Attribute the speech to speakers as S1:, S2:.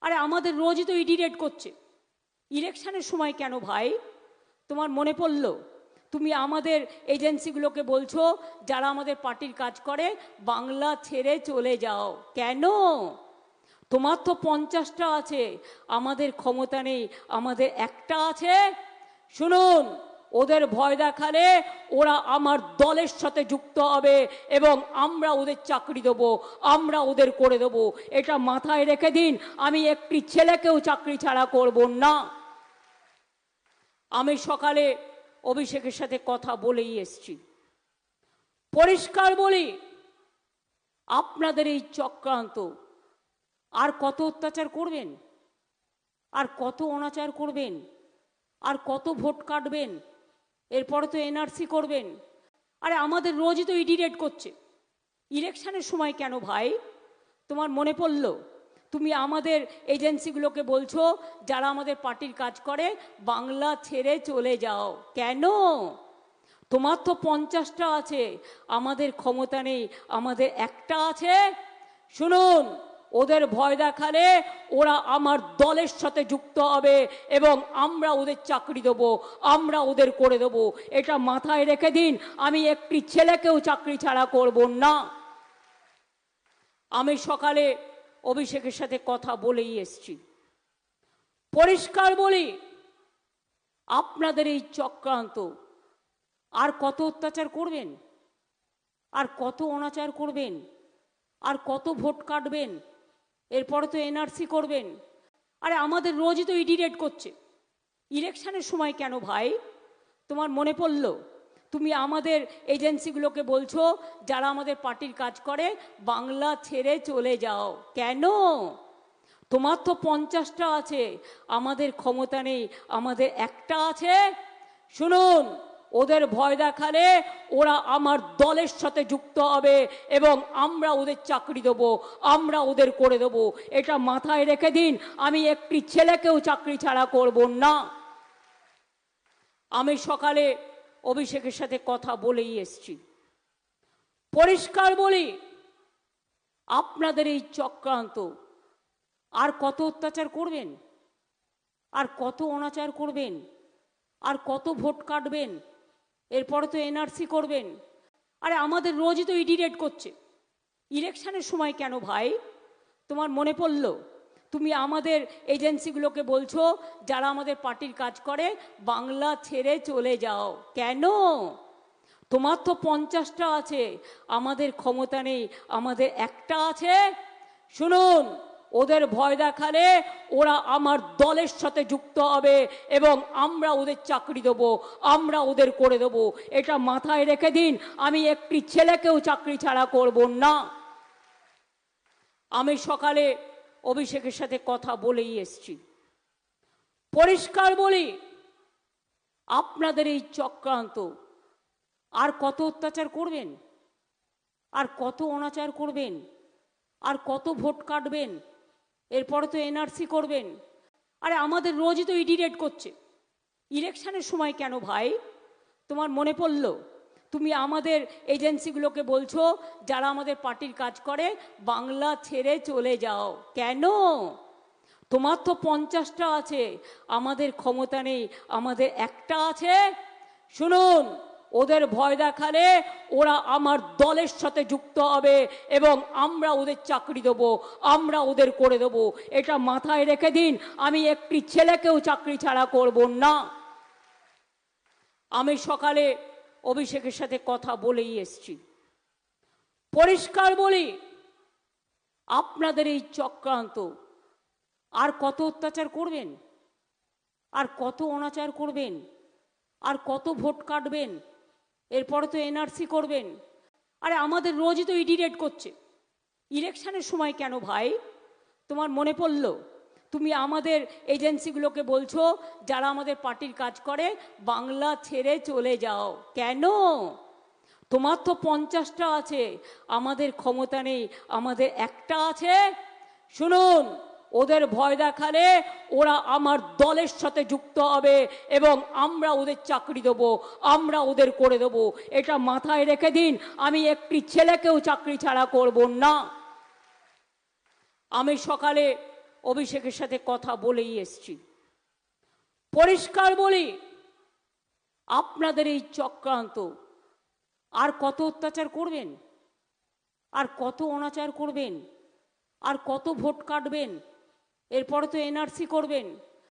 S1: আরে আমাদের রোজই তো ইডিরেট করছে। ইলেকশনের সময় কেন ভাই? তোমার মনে পড়ল তুমি আমাদের এজেন্সিগুলোকে বলছো যারা আমাদের পার্টির কাজ করে বাংলা ছেড়ে চলে যাও কেন? তোমার তো 50টা আছে, আমাদের ক্ষমতা নেই, আমাদের একটা আছে। শুনুন, ওদের ভয় দেখালে ওরা আমার দলের সাথে যুক্ত হবে এবং আমরা ওদের চাকরি দেবো, আমরা ওদের করে দেবো। এটা মাথায় রেখে দিন। আমি একটি ছেলেকেও চাকরি ছাড়া করব না। আমি সকালে অভিষেকের সাথে কথা বলেই এসছি। পরিষ্কার বলি, আপনাদের এই চক্রান্ত আর কত অত্যাচার করবেন, আর কত অনাচার করবেন, আর কত ভোট কাটবেন, এরপরে তো এনআরসি করবেন। আরে আমাদের রোজই তো ইডিরেট করছে। ইলেকশনের সময় কেন ভাই? তোমার মনে পড়ল তুমি আমাদের এজেন্সিগুলোকে বলছো যারা আমাদের পার্টির কাজ করে বাংলা ছেড়ে চলে যাও কেন? তোমার তো 50টা আছে, আমাদের ক্ষমতা নেই, আমাদের একটা আছে। শুনুন, ওদের ভয় দেখালে ওরা আমার দলের সাথে যুক্ত হবে এবং আমরা ওদের চাকরি দেবো, আমরা ওদের করে দেবো। এটা মাথায় রেখে দিন। আমি একটি ছেলেকেও চাকরি ছাড়া করব না। আমি সকালে অভিষেকের সাথে কথা বলেই এসছি। পরিষ্কার বলি, আপনাদের এই চক্রান্ত আর কত অত্যাচার করবেন, আর কত অনাচার করবেন, আর কত ভোট কাটবেন, এরপরে তো এনআরসি করবেন। আরে আমাদের রোজই তো ইডিরেট করছে। ইলেকশনের সময় কেন ভাই? তোমার মনে পড়ল তুমি আমাদের এজেন্সিগুলোকে বলছো যারা আমাদের পার্টির কাজ করে বাংলা ছেড়ে চলে যাও কেন? তোমার তো 50টা আছে, আমাদের ক্ষমতা নেই, আমাদের একটা আছে। শুনুন, ওদের ভয় দেখালে ওরা আমার দলের সাথে যুক্ত হবে এবং আমরা ওদের চাকরি দেবো, আমরা ওদের করে দেবো। এটা মাথায় রেখে দিন। আমি একটি ছেলেকেও চাকরি ছাড়া করব না। আমি সকালে অভিষেকের সাথে কথা বলেই এসছি। পরিষ্কার বলি, আপনাদের এই চক্রান্ত আর কত অত্যাচার করবেন, আর কত অনাচার করবেন, আর কত ভোট কাটবেন, এরপরে তো এনআরসি করবেন। আরে আমাদের রোজই তো ইডিরেট করছে। ইলেকশনের সময় কেন ভাই? তোমার মনে পড়ল তুমি আমাদের এজেন্সিগুলোকে বলছো যারা আমাদের পার্টির কাজ করে বাংলা ছেড়ে চলে যাও কেন? তোমার তো 50টা আছে, আমাদের ক্ষমতা নেই, আমাদের একটা আছে। শুনুন, ওদের ভয় দেখালে ওরা আমার দলের সাথে যুক্ত হবে এবং আমরা ওদের চাকরি দেবো, আমরা ওদের করে দেবো। এটা মাথায় রেখে দিন। আমি একটি ছেলেকেও চাকরি ছাড়া করব না। আমি সকালে অভিষেকের সাথে কথা বলেই এসছি। পরিষ্কার বলি, আপনাদের এই চক্রান্ত আর কত অত্যাচার করবেন, আর কত অনাচার করবেন, আর কত ভোট কাটবেন, এরপরে তো এনআরসি করবেন। আরে আমাদের রোজই তো ইডিরেট করছে। ইলেকশনের সময় কেন ভাই? তোমার মনে পড়ল তুমি আমাদের এজেন্সিগুলোকে বলছো যারা আমাদের পার্টির কাজ করে বাংলা ছেড়ে চলে যাও কেন? তোমার তো 50টা আছে, আমাদের ক্ষমতা নেই, আমাদের একটা আছে। শুনুন, ওদের ভয় দেখালে ওরা আমার দলের সাথে যুক্ত হবে এবং আমরা ওদের চাকরি দেবো, আমরা ওদের করে দেবো। এটা মাথায় রেখে দিন। আমি একটি ছেলেকেও চাকরি ছাড়া করব না। আমি সকালে অভিষেকের সাথে কথা বলেই এসছি। পরিষ্কার বলি, আপনাদের এই চক্রান্ত আর কত অত্যাচার করবেন, আর কত অনাচার করবেন, আর কত ভোট কাটবেন, এরপরে তো এনআরসি করবেন। আরে আমাদের রোজই তো ইডিরেট করছে। ইলেকশনের সময় কেন ভাই? তোমার মনে পড়ল তুমি আমাদের এজেন্সিগুলোকে বলছো যারা আমাদের পার্টির কাজ করে বাংলা ছেড়ে চলে যাও কেন? তোমার তো 50টা আছে, আমাদের ক্ষমতা নেই, আমাদের একটা আছে। শুনুন, ওদের ভয় দেখালে ওরা আমার দলের সাথে যুক্ত হবে এবং আমরা ওদের চাকরি দেবো, আমরা ওদের করে দেবো। এটা মাথায় রেখে দিন। আমি একটি ছেলেকেও চাকরি ছাড়া করব না। আমি সকালে অভিষেকের সাথে কথা বলেই এসছি। পরিষ্কার বলি, আপনাদের এই চক্রান্ত আর কত অত্যাচার করবেন, আর কত অনাচার করবেন, আর কত ভোট কাটবেন, এরপরে তো এনআরসি করবেন।